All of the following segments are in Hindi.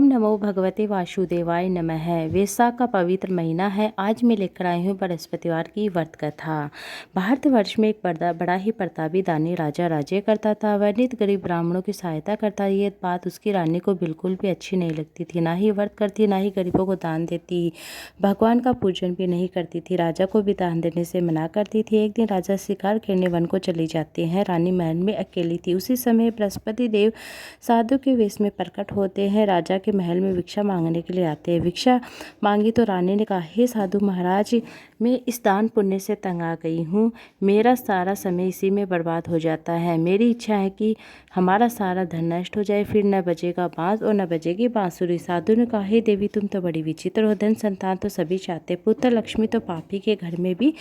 नमो भगवते वासुदेवाय नमः। वैशाख का पवित्र महीना है। आज मैं लेकर आई हूँ बृहस्पतिवार की व्रत कथा। भारतवर्ष में एक बड़ा ही प्रतापी दानी राजा राज्य करता था। वह नित गरीब ब्राह्मणों की सहायता करता। ये बात उसकी रानी को बिल्कुल भी अच्छी नहीं लगती थी। ना ही व्रत करती, ना ही गरीबों को दान देती, भगवान का पूजन भी नहीं करती थी। राजा को भी दान देने से मना करती थी। एक दिन राजा शिकार खेलने वन को चली जाते हैं। रानी महल में अकेली थी। उसी समय बृहस्पति देव साधु के वेश में प्रकट होते हैं। राजा के महल में भिक्षा मांगने के लिए आते हैं। भिक्षा मांगी तो रानी ने कहा, हे साधु महाराज, मैं इस दान पुण्य से तंग आ गई हूँ। मेरा सारा समय इसी में बर्बाद हो जाता है। मेरी इच्छा है कि हमारा सारा धन नष्ट हो जाए, फिर न बजेगा बांस और न बजेगी बांसुरी। साधु ने कहा, हे देवी, तुम तो बड़ी विचित्र हो। धन संतान तो सभी चाहते, पुत्र लक्ष्मी तो पापी के घर में भी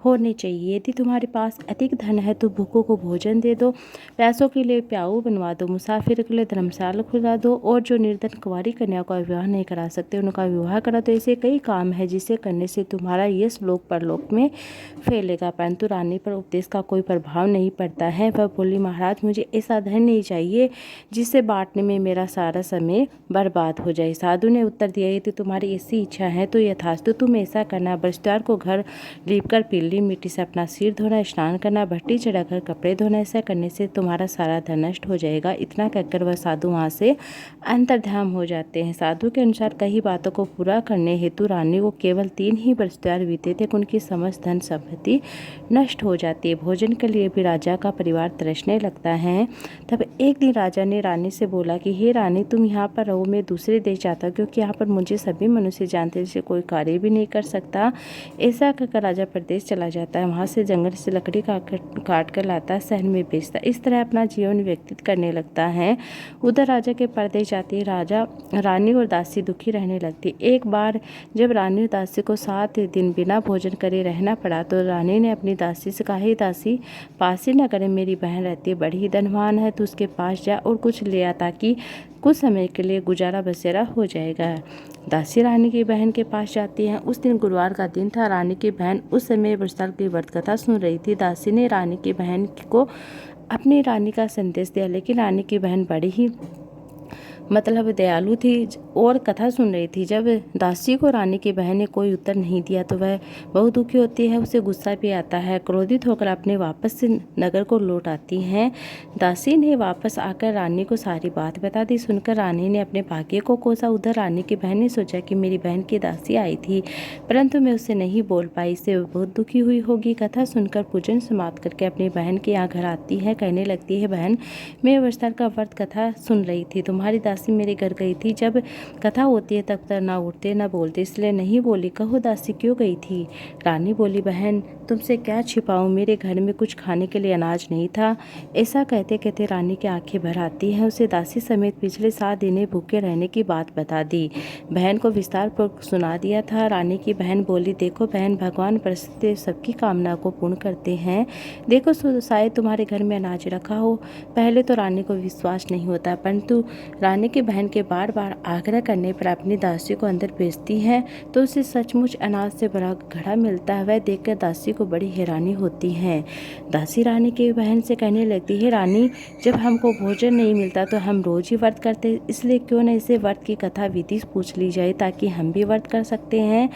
होनी चाहिए। यदि तुम्हारे पास अधिक धन है तो भूखों को भोजन दे दो, प्यासों के लिए प्याऊ बनवा दो, मुसाफिर के लिए धर्मशाला खुला दो, और जो निर्धन कुंवारी कन्या का विवाह नहीं करा सकते उनका विवाह करा दो। ऐसे कई काम है जिसे करने से तुम्हारा यश लोक परलोक में फैलेगा। परंतु रानी पर उपदेश का कोई प्रभाव नहीं पड़ता है। वह बोली, महाराज, मुझे ऐसा धन नहीं चाहिए जिसे बांटने में मेरा सारा समय बर्बाद हो जाए। साधु ने उत्तर दिया, यदि तुम्हारी ऐसी इच्छा है तो यथास्तु तुम ऐसा करना। बृहस्पतिवार को घर लीपकर पीली मिट्टी से अपना सिर धोना, स्नान करना, भट्टी चढ़ाकर कपड़े धोना। ऐसा करने से तुम्हारा सारा धन नष्ट हो जाएगा। इतना कहकर वह साधु वहाँ से अंतर्ध्यान हो जाते हैं। साधु के अनुसार कई बातों को पूरा करने हेतु रानी को केवल 3 ही बृहस्पतिवार बीते थे। उनकी समस्त धन संपत्ति नष्ट हो जाती है। भोजन के लिए भी राजा का परिवार तरसने लगता है। तब एक दिन राजा ने रानी से बोला कि हे रानी, तुम यहाँ पर रहो, मैं दूसरे देश जाता हूँ, क्योंकि यहाँ पर मुझे सभी मनुष्य जानते से कोई कार्य भी नहीं कर सकता। ऐसा कहकर राजा प्रदेश चला जाता है। वहाँ से जंगल से लकड़ी काट कर लाता है, शहर में बेचता है। इस तरह अपना जीवन व्यतीत करने लगता है। उधर राजा के परदेश जाते राजा, रानी और दासी दुखी रहने लगती। एक बार जब रानी और दासी को 7 दिन बिना भोजन करे रहना पड़ा तो रानी ने अपनी दासी से कहा, हे दासी, पासी नगर में मेरी बहन रहती है, बड़ी ही धनवान है, तो उसके पास जा और कुछ ले आ, ताकि कुछ समय के लिए गुजारा बसेरा हो जाएगा। दासी रानी की बहन के पास जाती है। उस दिन गुरुवार का दिन था। रानी की बहन उस समय बृहस्पतिवार की व्रत कथा सुन रही थी। दासी ने रानी की बहन को अपनी रानी का संदेश दिया, लेकिन रानी की बहन बड़ी ही दयालु थी और कथा सुन रही थी। जब दासी को रानी की बहन ने कोई उत्तर नहीं दिया तो वह बहुत दुखी होती है। उसे गुस्सा भी आता है। क्रोधित होकर अपने वापस से नगर को लौट आती हैं। दासी ने वापस आकर रानी को सारी बात बता दी। सुनकर रानी ने अपने भाग्य को कोसा। उधर रानी की बहन ने सोचा कि मेरी बहन की दासी आई थी, परंतु मैं उससे नहीं बोल पाई, इससे बहुत दुखी हुई होगी। कथा सुनकर पूजन समाप्त करके अपनी बहन के यहाँ घर आती है। कहने लगती है, बहन, मैं बृहस्पतिवार का व्रत कथा सुन रही थी। तुम्हारी दासी मेरे घर गई थी। जब कथा होती है तब तक ना उठते ना बोलते, इसलिए नहीं बोली। कहो दासी, क्यों गई थी? रानी बोली, बहन, तुमसे क्या छिपाऊं, मेरे घर में कुछ खाने के लिए अनाज नहीं था। ऐसा कहते कहते रानी की आंखें भर आती हैं। उसे दासी समेत पिछले 7 दिन भूखे रहने की बात बता दी। बहन को विस्तार पूर्वक सुना दिया था। रानी की बहन बोली, देखो बहन, भगवान बृहस्पति सबकी कामना को पूर्ण करते हैं। देखो, शायद तुम्हारे घर में अनाज रखा हो। पहले तो रानी को विश्वास नहीं होता, परंतु रानी की बहन के बार बार आग्रह करने पर अपनी दासी को अंदर भेजती है तो उसे सचमुच अनाज से भरा घड़ा मिलता है। वह देखकर दासी को बड़ी हैरानी होती है। दासी रानी की बहन से कहने लगती है, रानी, जब हमको भोजन नहीं मिलता तो हम रोज ही व्रत करते, इसलिए क्यों न इसे व्रत की कथा विधि पूछ ली जाए, ताकि हम भी व्रत कर सकते हैं।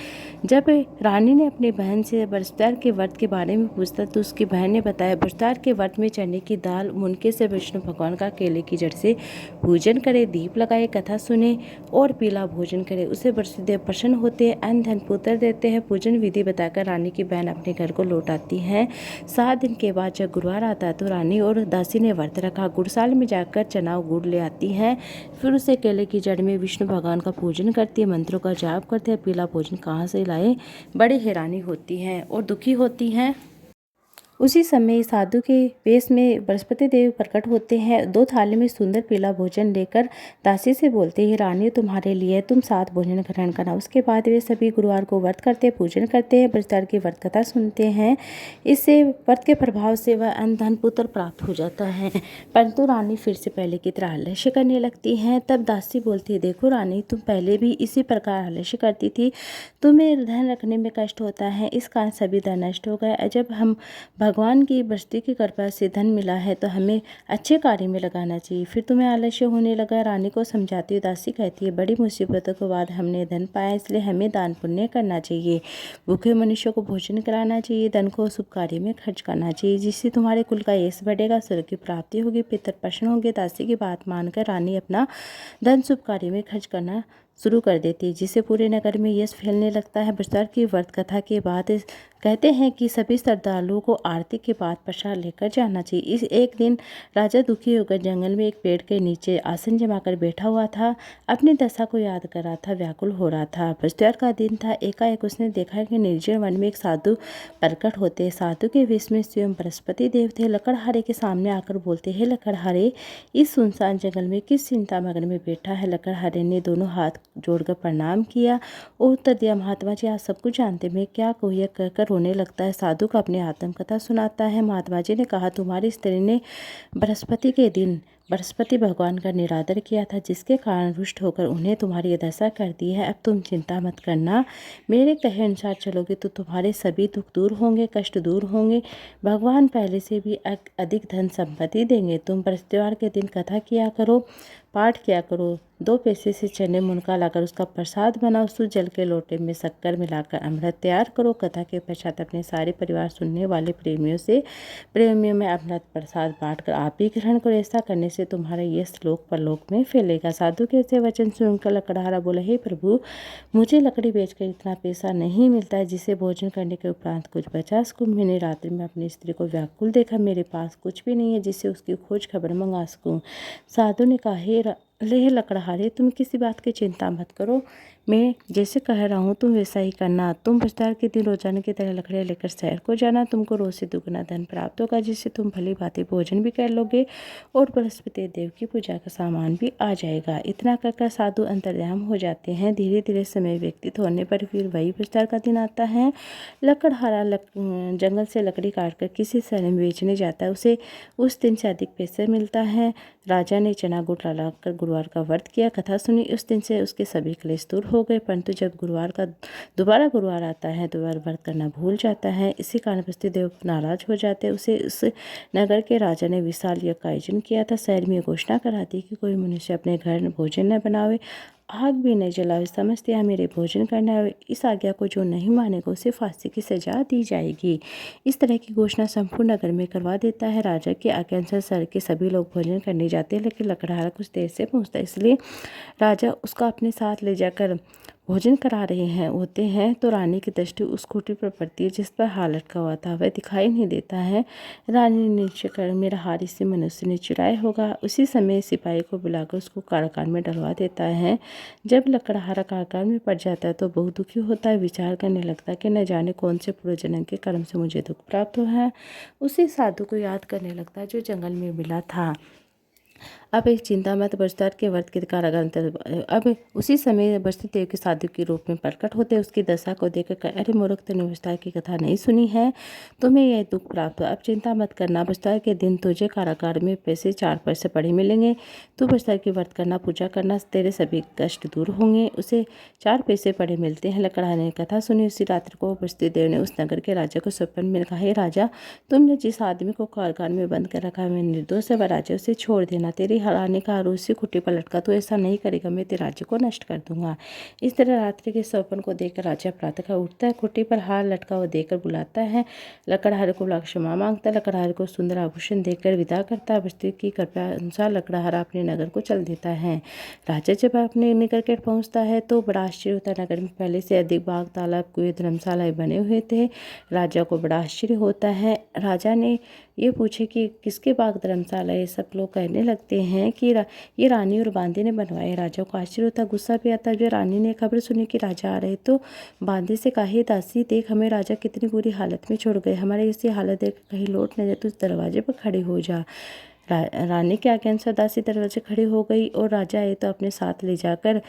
जब रानी ने अपनी बहन से बृहस्पतिवार के व्रत के बारे में पूछा तो उसकी बहन ने बताया, बृहस्पतिवार के व्रत में चने की दाल, मुनके से विष्णु भगवान का केले की जड़ से पूजन करे, दीप लगाए, कथा सुने और पीला भोजन करे, उसे बृहस्पतिदेव प्रसन्न होते हैं, अन्न धन पुत्र देते हैं। पूजन विधि बताकर रानी की बहन अपने घर को लौट आती है। 7 दिन के बाद जब गुरुवार आता है तो रानी और दासी ने व्रत रखा। गुड़साल में जाकर चना और गुड़ ले आती है। फिर उसे केले की जड़ में विष्णु भगवान का पूजन करती है, मंत्रों का जाप करते हैं। पीला भोजन कहाँ से लाए, बड़ी हैरानी होती है और दुखी होती है। उसी समय साधु के वेश में बृहस्पति देव प्रकट होते हैं। 2 थाली में सुंदर पीला भोजन लेकर दासी से बोलते हैं, रानी, तुम्हारे लिए, तुम 7 भोजन ग्रहण करना। उसके बाद वे सभी गुरुवार को व्रत करते हैं, पूजन करते हैं, बृहस्पतिवार की व्रत कथा सुनते हैं। इससे व्रत के प्रभाव से वह अन्न धन पुत्र प्राप्त हो जाता है। परंतु रानी फिर से पहले की तरह आलस्य करने लगती है। तब दासी बोलती है, देखो रानी, तुम पहले भी इसी प्रकार आलस्य करती थी, तुम्हें धन रखने में कष्ट होता है, इस कारण सभी धन नष्ट हो गए। जब हम भगवान की बरसती की कृपा से धन मिला है तो हमें अच्छे कार्य में लगाना चाहिए। फिर तुम्हें आलस्य होने लगा। रानी को समझाती हुई दासी कहती है, बड़ी मुसीबतों के बाद हमने धन पाया, इसलिए हमें दान पुण्य करना चाहिए। भूखे मनुष्यों को भोजन कराना चाहिए, धन को शुभ कार्य में खर्च करना चाहिए, जिससे तुम्हारे कुल का यश बढ़ेगा, स्वर्ग की प्राप्ति होगी, पितर प्रसन्न होंगे। दासी की बात मानकर रानी अपना धन शुभ कार्य में खर्च करना शुरू कर देती है, जिससे पूरे नगर में यश फैलने लगता है। बृहस्पति की व्रत कथा के बाद कहते हैं कि सभी श्रद्धालुओं को आरती के बाद प्रसाद लेकर जाना चाहिए। इस एक दिन राजा दुखी होकर जंगल में एक पेड़ के नीचे आसन जमाकर बैठा हुआ था, अपनी दशा को याद कर रहा था, व्याकुल हो रहा था। बृहस्पति का दिन था। एकाएक उसने देखा कि निर्जन वन में एक साधु प्रकट होते। साधु के वेश में स्वयं बृहस्पति देव थे। लकड़हारे के सामने आकर बोलते, हे लकड़हारे, इस सुनसान जंगल में किस चिंता मग्न में बैठा है। लकड़हारे ने दोनों हाथ जोड़कर प्रणाम किया और उत्तर दिया, महात्मा जी, आप सब कुछ जानते, मैं क्या कहूँ, यह कहकर रोने लगता है। साधु का अपनी आत्मकथा सुनाता है। महात्मा जी ने कहा, तुम्हारी स्त्री ने बृहस्पति के दिन बृहस्पति भगवान का निरादर किया था, जिसके कारण रुष्ट होकर उन्हें तुम्हारी दशा कर दी है। अब तुम चिंता मत करना, मेरे कहे अनुसार चलोगे तो तुम्हारे सभी दुख दूर होंगे, कष्ट दूर होंगे, भगवान पहले से भी अधिक धन संपत्ति देंगे। तुम बृहस्पतिवार के दिन कथा किया करो, पाठ किया करो, 2 पैसे से चने मुनका लाकर उसका प्रसाद बनाओ, शुद्ध जल के लोटे में शक्कर मिलाकर अमृत तैयार करो। कथा के पश्चात अपने सारे परिवार सुनने वाले प्रेमियों में अमृत प्रसाद बांटकर आप भी ग्रहण करो। ऐसा करने से तुम्हारा यश लोक परलोक में फैलेगा। साधु के ऐसे वचन सुनकर लकड़हारा बोला, हे प्रभु, मुझे लकड़ी बेचकर इतना पैसा नहीं मिलता है जिसे भोजन करने के उपरांत कुछ बचा सकूं। मैंने रात्रि में अपनी स्त्री को व्याकुल देखा, मेरे पास कुछ भी नहीं है जिससे उसकी खोज खबर मंगा सकूं। साधु ने कहा, हे लकड़हारे, तुम किसी बात की चिंता मत करो, मैं जैसे कह रहा हूँ तुम वैसा ही करना। तुम बृहस्पतिवार के दिन रोजाना की तरह लकड़ियाँ लेकर शहर को जाना, तुमको रोज से दुगना धन प्राप्त होगा, जिससे तुम भली भांति भोजन भी कर लोगे और बृहस्पति देव की पूजा का सामान भी आ जाएगा। इतना कहकर साधु अंतर्ध्यान हो जाते हैं। धीरे धीरे समय व्यतीत होने पर फिर वही बृहस्पतिवार का दिन आता है। लकड़हारा जंगल से लकड़ी काटकर किसी शहर में बेचने जाता है, उसे उस दिन से अधिक पैसे मिलता है। राजा ने चना गुड़ लाकर गुरुवार का व्रत किया, कथा सुनी, उस दिन से उसके सभी क्लेश दूर हो गए। परंतु जब दोबारा गुरुवार आता है तो वह व्रत करना भूल जाता है। इसी कारण बृहस्पति देव नाराज हो जाते। उसे उस नगर के राजा ने विशाल यज्ञ का आयोजन किया था। शहर में घोषणा करा दी कि कोई मनुष्य अपने घर भोजन न बनावे, आग भी नहीं जलावे, समझते हैं मेरे भोजन करना है। इस आज्ञा को जो नहीं मानेगा उसे फांसी की सजा दी जाएगी। इस तरह की घोषणा संपूर्ण नगर में करवा देता है। राजा के आज्ञा अनुसार शहर के सभी लोग भोजन करने जाते हैं, लेकिन लकड़हारा कुछ देर से पहुंचता है, इसलिए राजा उसका अपने साथ ले जाकर भोजन करा रहे होते हैं तो रानी की दृष्टि उस खूंटी पर पड़ती है जिस पर हार लटका हुआ था। वह दिखाई नहीं देता है। रानी ने निश्चय कर, मेरा हार इसी मनुष्य ने चुराया होगा। उसी समय सिपाही को बुलाकर उसको कारागार में डलवा देता है। जब लकड़हारा कारागार में पड़ जाता है तो बहुत दुखी होता है, विचार करने लगता है कि न जाने कौन से पूर्व जन्म के कर्म से मुझे दुख प्राप्त हुआ है। उसी साधु को याद करने लगता है जो जंगल में मिला था। अब एक चिंता मत, बृहस्पति के व्रत के कारागार अब उसी समय बृहस्पति देव के साधु के रूप में प्रकट होते। उसकी दशा को देखकर, अरे मूर्ख, तूने बृहस्पति की कथा नहीं सुनी है, तुम्हें यह दुख प्राप्त हुआ। अब चिंता मत करना, बृहस्पति के दिन तुझे कारागार में पैसे 4 पैसे पड़े मिलेंगे। तू बृहस्पति की व्रत करना, पूजा करना, तेरे सभी कष्ट दूर होंगे। उसे 4 पैसे पड़े मिलते हैं। लकड़हारे ने कथा सुनी। उसी रात्रि को बृहस्पति देव ने उस नगर के राजा को स्वप्न में कहा, हे राजा, तुमने जिस आदमी को कारागार में बंद कर रखा है वह निर्दोष है, वह राजा, उसे छोड़ देना। तेरी रानी का हार उसी खुट्टी पर लटका, तो ऐसा नहीं करेगा, मैं तेरे राज्य को नष्ट कर दूंगा। इस तरह रात्रि के स्वप्न को देखकर राजा प्रातः उठता है, खुट्टी पर हार लटका हुआ देखकर बुलाता है। लकड़हारे को बुला क्षमा मांगता है। लकड़हारे को सुंदर आभूषण देकर विदा करता है। बृहस्पति की कृपा अनुसार लकड़हारा अपने नगर को चल देता है। राजा जब अपने निकट पहुंचता है तो बड़ा आश्चर्य होता है। नगर में पहले से अधिक बाग, तालाब, कुएं, धर्मशालाएं बने हुए थे। राजा को बड़ा आश्चर्य होता है। राजा ने ये पूछे कि किसके बाग, धर्मशाला, ये सब लोग कहने लगते हैं कि ये रानी और बांदे ने बनवाए। राजा को आश्चर्य होता, गुस्सा भी आता। जो रानी ने खबर सुनी कि राजा आ रहे तो बांदे से कहा, दासी देख, हमें राजा कितनी बुरी हालत में छोड़ गए, हमारे इसी हालत देख कहीं लौट न जाए, तो उस दरवाजे पर खड़े हो जा। रानी के आज्ञा अनुसार दासी दरवाजे खड़ी हो गई और राजा आए तो अपने साथ ले जाकर।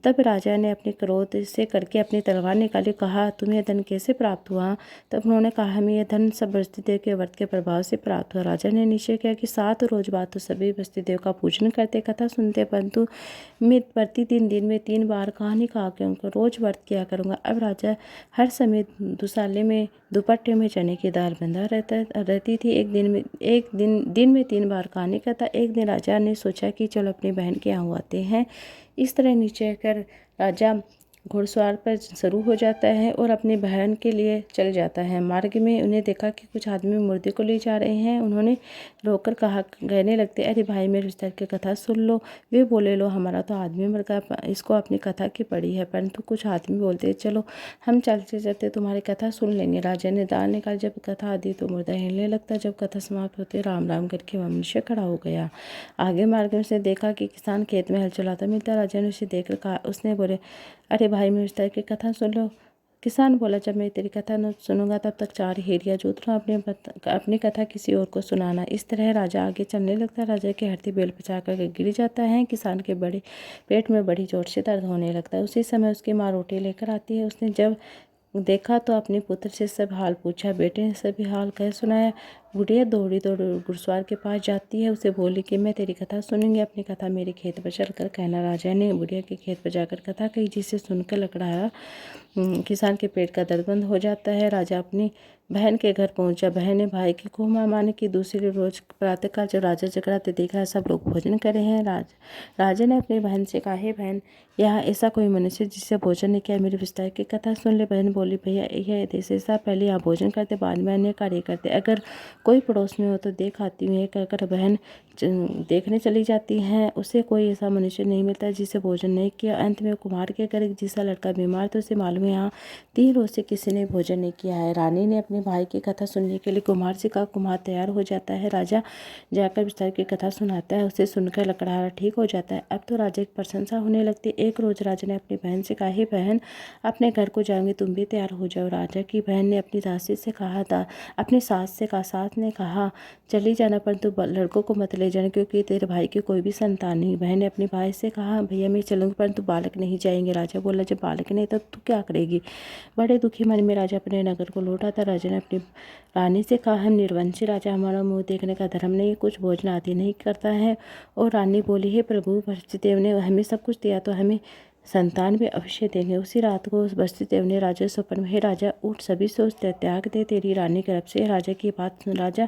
तब राजा ने अपने क्रोध से करके अपनी तलवार निकाली, कहा तुम्हें धन कैसे प्राप्त हुआ? तब उन्होंने कहा हमें यह धन सब बृहस्पतिदेव के व्रत के प्रभाव से प्राप्त हुआ। राजा ने निश्चय किया कि 7 रोज बाद तो सभी बृहस्पतिदेव का पूजन करते, कथा सुनते, परंतु मैं प्रतिदिन दिन में 3 बार कहानी कहा करूँगा, रोज व्रत किया करूँगा। अब राजा हर समय दुसाले में दुपट्टे में चने की दाल बंधा रहती थी। एक दिन में 3 बार कहानी करता। एक दिन राजा ने सोचा कि चलो अपनी बहन के यहाँ आते हैं। इस तरह निश्चय कर राजा घुड़सवार पर शुरू हो जाता है और अपनी बहन के लिए चल जाता है। मार्ग में उन्हें देखा कि कुछ आदमी मूर्ति को ले जा रहे हैं। उन्होंने रोककर कहा, कहने लगते, अरे भाई मेरे रिश्तेदार की कथा सुन लो। वे बोले, लो हमारा तो आदमी मर गया, इसको अपनी कथा की पड़ी है। परंतु कुछ आदमी बोलते, चलो हम चलते चलते तुम्हारी कथा सुन लेंगे। राजा ने दाल निकाल, जब कथा आदि तो मुर्दा हिलने लगता। जब कथा समाप्त होते राम राम करके वह मनुष्य खड़ा हो गया। आगे मार्ग में उसने देखा कि किसान खेत में हल चलाता मिलता। राजा ने उसे देखकर कहा, उसने बोले, अरे भाई मेरे रिश्तेदार की कथा सुन लो। किसान बोला, जब मैं तेरी कथा न सुनूंगा तब तक 4 हेरिया जोत लूँ, अपनी कथा किसी और को सुनाना। इस तरह राजा आगे चलने लगता। राजा के हरती बेल पचा कर गिर जाता है। किसान के बड़े पेट में बड़ी जोर से दर्द होने लगता है। उसी समय उसकी माँ रोटी लेकर आती है। उसने जब देखा तो अपने पुत्र से सब हाल पूछा। बेटे ने सभी हाल कह सुनाया। बुढ़िया दौड़ी घुड़सवार के पास जाती है। उसे बोली कि मैं तेरी कथा सुनूंगी, अपनी कथा मेरे खेत पर चलकर कहना। राजा ने बुढ़िया के खेत पर जाकर कथा कही, जिसे सुनकर लकड़ाया किसान के पेट का दर्द बंद हो जाता है। राजा अपनी बहन के घर पहुंचा। बहन ने भाई की खूब माने की। दूसरी रोज प्रातःकाल जब राजा जगराते देखा सब लोग भोजन करे हैं। राजा ने अपनी बहन से कहा, हे बहन, यहाँ ऐसा कोई मनुष्य जिससे भोजन नहीं किया, मेरे विस्तार की कथा सुन ले। बहन बोली, भैया यह देश ऐसा, पहले यहाँ भोजन करते, बाद में अन्य कार्य करते। अगर कोई पड़ोस में हो तो देख आती हूँ। कहकर बहन देखने चली जाती हैं। उसे कोई ऐसा मनुष्य नहीं मिलता जिसे भोजन नहीं किया। अंत में कुम्हार के घर जिसका लड़का बीमार था, उसे मालूम है यहाँ 3 रोज से किसी ने भोजन नहीं किया है। रानी ने अपने भाई की कथा सुनने के लिए कुम्हार से कहा। कुम्हार तैयार हो जाता है। राजा जाकर विस्तार की कथा सुनाता है। उसे सुनकर लकड़हारा ठीक हो जाता है। अब तो राजा की प्रशंसा होने लगती। एक रोज राजा ने अपनी बहन से कहा, हे बहन, अपने घर को जाएंगे, तुम भी तैयार हो जाओ। राजा की बहन ने अपनी दासी से कहा था, अपनी सास से कहा। सास ने कहा, चली जाना, परंतु लड़कों को मत ले जाना, क्योंकि तेरे भाई की कोई भी संतान नहीं। बहन ने अपने भाई से कहा, भैया मैं चलूँगी, परंतु बालक नहीं जाएंगे। राजा बोला, जब बालक नहीं तो तू क्या करेगी? बड़े दुखी मन में राजा अपने नगर को लौटा था। राजा ने अपनी रानी से कहा, हम निर्वंशी राजा, हमारा मुँह देखने का धर्म नहीं, कुछ भोजन आदि नहीं करता है। और रानी बोली, हे प्रभु, बृहस्पतिदेव ने हमें सब कुछ दिया तो हमें संतान भी अवश्य देंगे। उसी रात को बृहस्पतिदेव ने राजा से स्वप्न में, हे राजा, उठ, सभी सोच त्याग दे, तेरी रानी गर्भ से। राजा की बात सुन राजा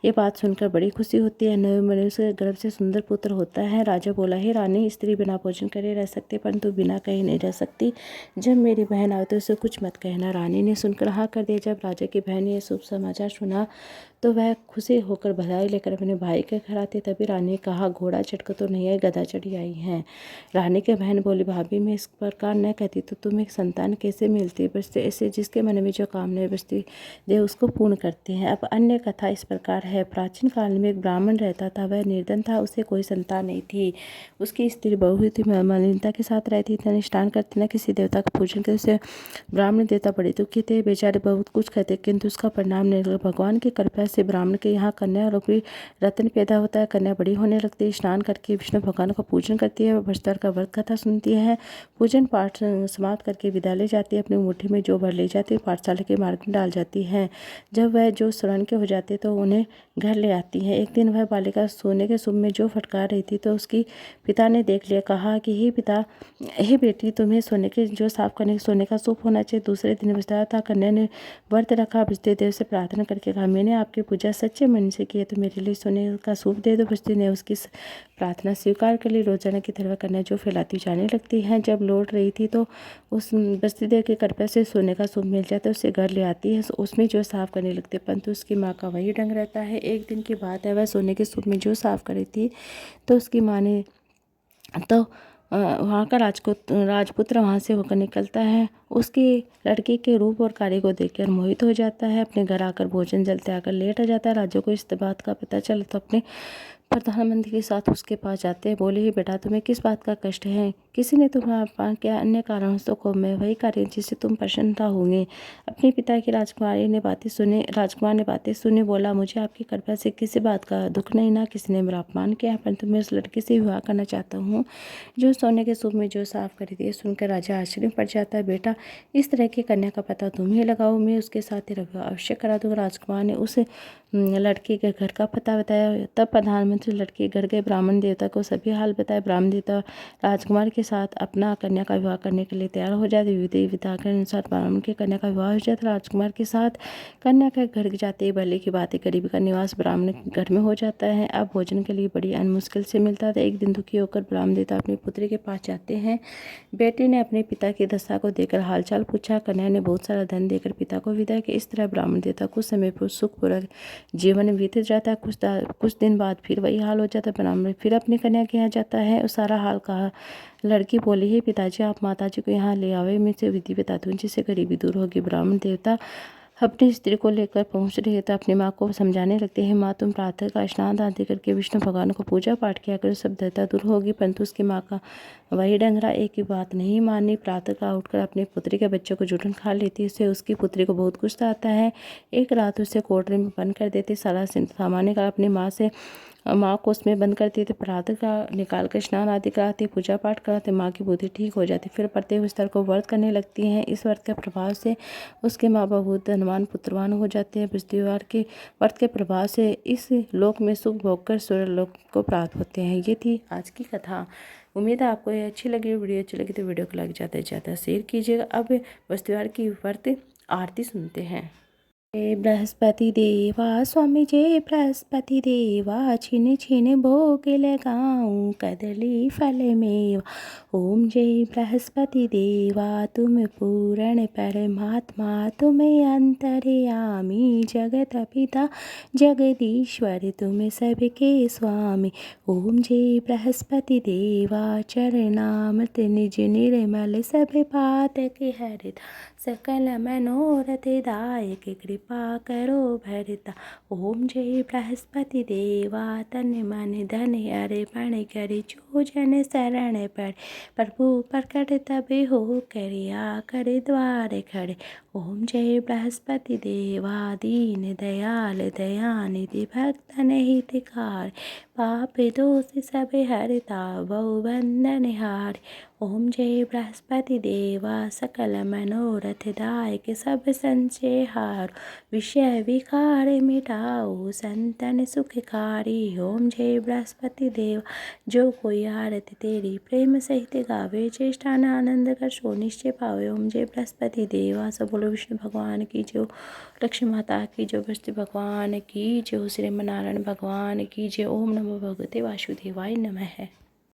ये बात सुनकर बड़ी खुशी होती है। नए मनुष्य के गर्भ से सुंदर पुत्र होता है। राजा बोला, हे रानी, स्त्री बिना भोजन करे रह सकती, परंतु बिना कहे नहीं रह सकती। जब मेरी बहन आए तो उसे कुछ मत कहना। रानी ने सुनकर हाँ कर दिया। जब राजा की बहन ने यह शुभ समाचार सुना तो वह खुशी होकर बधाई लेकर अपने भाई के घर आती। तभी रानी ने कहा, घोड़ा चढ़कर तो नहीं आई, गधा चढ़ी आई है। रानी की बहन बोली, भाभी मैं इस प्रकार न कहती तो तुम्हें संतान कैसे मिलती? बचते ऐसे जिसके मन में जो कामना बचती दे उसको पूर्ण करते हैं। अब अन्य कथा इस प्रकार है। प्राचीन काल में एक ब्राह्मण रहता था। वह निर्धन था, उसे कोई संतान नहीं थी। उसकी स्त्री बहु थी, मलिनता के साथ रहती थी, न स्नान करती न किसी देवता का पूजन करते। उसे ब्राह्मण देवता बड़े दुखी थे, बेचारे बहुत कुछ कहते, किंतु उसका परिणाम नहीं लगा। भगवान की कृपा से ब्राह्मण के यहाँ कन्या रूपी रत्न पैदा होता है। कन्या बड़ी होने लगती है, स्नान करके विष्णु भगवान का पूजन करती है, बृहस्पतिवार का व्रत कथा सुनती है, पूजन पाठ समाप्त करके विद्यालय जाती है। अपनी मुट्ठी में जो भर ले जाती है पाठशाला के मार्ग में डाल जाती है। जब वह जो स्मरण के हो जाते तो उन्हें घर ले आती है। एक दिन वह बालिका सोने के सूप में जो फटकार रही थी तो उसकी पिता ने देख लिया। कहा कि हे पिता, हे बेटी, तुम्हें सोने के जो साफ करने सोने का सूप होना चाहिए। दूसरे दिन बताया था, कन्या ने व्रत रखा। बृहस्पतिदेव से प्रार्थना करके कहा, मैंने आपकी पूजा सच्चे मन से की है तो मेरे लिए सोने का सूप दे दो। बृहस्पति ने उसकी प्रार्थना स्वीकार कर ली। रोजाना की तरह कन्या जो फैलाती जाने लगती है। जब लौट रही थी तो उस बृहस्पतिदेव की कृपा से सोने का सूप मिल जाता है। उसे घर ले आती है, उसमें जो साफ करने लगती है, परंतु उसकी माँ का वही ढंग रहता है। एक दिन की बात है, वह सोने के सूप में जो साफ कर रही थी तो उसकी माँ ने तो वहाँ का राजपुत्र वहाँ से होकर निकलता है। उसकी लड़की के रूप और कार्य को देखकर मोहित हो जाता है। अपने घर आकर भोजन जलते आकर लेट आ जाता है। राजा को इस बात का पता चला तो अपने प्रधानमंत्री के साथ उसके पास जाते हैं। बोले, ही बेटा, तुम्हें किस बात का कष्ट है? किसी ने तुम्हें अपमान किया, अन्य कारणों से को मैं वही कार्य जिससे तुम प्रसन्नता होंगे। अपने पिता की राजकुमार ने बातें सुनी बोला, मुझे आपकी कृपा से किसी बात का दुख नहीं, ना किसी ने मेरा अपमान किया, परंतु मैं उस लड़की से विवाह करना चाहता हूँ जो सोने के सूप में जो साफ करी थी। सुनकर राजा आश्चर्य पड़ जाता है। बेटा, इस तरह की कन्या का पता तुम ही लगाओ, मैं उसके साथ तेरा विवाह अवश्य करा दूंगा। राजकुमार ने उस लड़के के घर का पता बताया। तब प्रधानमंत्री लड़के घर गए, ब्राह्मण देवता को सभी हाल बताए। ब्राह्मण देवता राजकुमार के साथ अपना कन्या का विवाह करने के लिए तैयार हो जाते। विधि विधान के अनुसार ब्राह्मण की कन्या का विवाह हो जाता। राजकुमार के साथ कन्या के घर जाते ही भले की बातें, गरीबी का निवास ब्राह्मण के घर में हो जाता है। अब भोजन के लिए बड़ी मुश्किल से मिलता था। एक दिन दुखी होकर ब्राह्मण देवता अपनी पुत्री के पास जाते हैं। बेटे ने अपने पिता की दशा को देखकर हालचाल पूछा। कन्या ने बहुत सारा धन देकर पिता को विदा किया। इस तरह ब्राह्मण देवता कुछ समय पर सुखपूर्वक जीवन बीत जाता है। कुछ दिन बाद फिर वही हाल हो जाता है। ब्राह्मण फिर अपनी कन्या के यहाँ जाता है। उस सारा हाल कहा। लड़की बोली, है पिताजी, आप माताजी को यहाँ ले आवे, मैं से विधि बताती हूँ जिससे गरीबी दूर होगी। ब्राह्मण देवता अपनी स्त्री को लेकर पहुंच रहे तो अपनी माँ को समझाने लगते हैं, माँ तुम प्रातः का स्नान आदि करके विष्णु भगवान को पूजा पाठ किया कर, सब दरिद्रता दूर होगी। परंतु उसकी माँ का वही डंगरा एक ही बात नहीं मानी। प्रातः का उठकर अपनी पुत्री के बच्चे को जूठन खा लेती। उससे उसकी पुत्री को बहुत गुस्सा आता है। एक रात उसे कोठरी में बंद कर देते। सारा सामान निकाल अपनी माँ को उसमें बंद करती थी। प्रातः का निकाल कर स्नान आदि कराती, पूजा पाठ कराते, माँ की बुद्धि ठीक हो जाती। फिर प्रत्येक स्तर को व्रत करने लगती हैं। इस व्रत के प्रभाव से उसके माँ बाप बहुत धनवान पुत्रवान हो जाते हैं। बृहस्पतिवार के व्रत के प्रभाव से इस लोक में सुख भोग कर स्वर्ग लोक को प्राप्त होते हैं। ये थी आज की कथा। उम्मीद है आपको ये अच्छी लगी। वीडियो अच्छी लगी तो वीडियो को लाइक ज़्यादा से ज़्यादा शेयर कीजिएगा। अब बृहस्पतिवार की व्रत आरती सुनते हैं। जय बृहस्पति देवा स्वामी, जय बृहस्पति देवा, छिन छिन भोग लगाऊं कदली फल मेवा। ओम जय बृहस्पति देवा, तुम पूर्ण परमात्मा, तुम अंतर्यामी, जगत पिता जगदीश्वर, तुम सबके स्वामी। ओम जय बृहस्पति देवा, चरणामृत निज निर्मल, सब पातक हरित, सकल मनोरथ दायक, कृपा करो भरता। ओम जय बृहस्पति देवा, तन मन धन अर्पण कर, जो जन शरण पड़, प्रभु प्रकट तब हो करिया कर द्वार खड़े। ओम जय बृहस्पति देवा, दीन दयाल दयानिधि, भक्तन हितकार, पाप दोष सब हरता, बहु बंधन हार। ओम जय बृहस्पति देवा, सकल मनोरथ दायक, सब संशय हार, विषय विकार मिटाओ, संतन सुखकारी। ओम जय बृहस्पति देवा, जो कोई आरती तेरी प्रेम सहित गावे, चेष्टान आनंद कर सो निश्चय पावे। ओम जय बृहस्पति देवा, सब बोलो विष्णु भगवान की जो, लक्ष्मी माता की जो, बृहस्पति भगवान की जो, श्री नारायण भगवान की जय। ओम नमो भगवते वासुदेवाय नमः।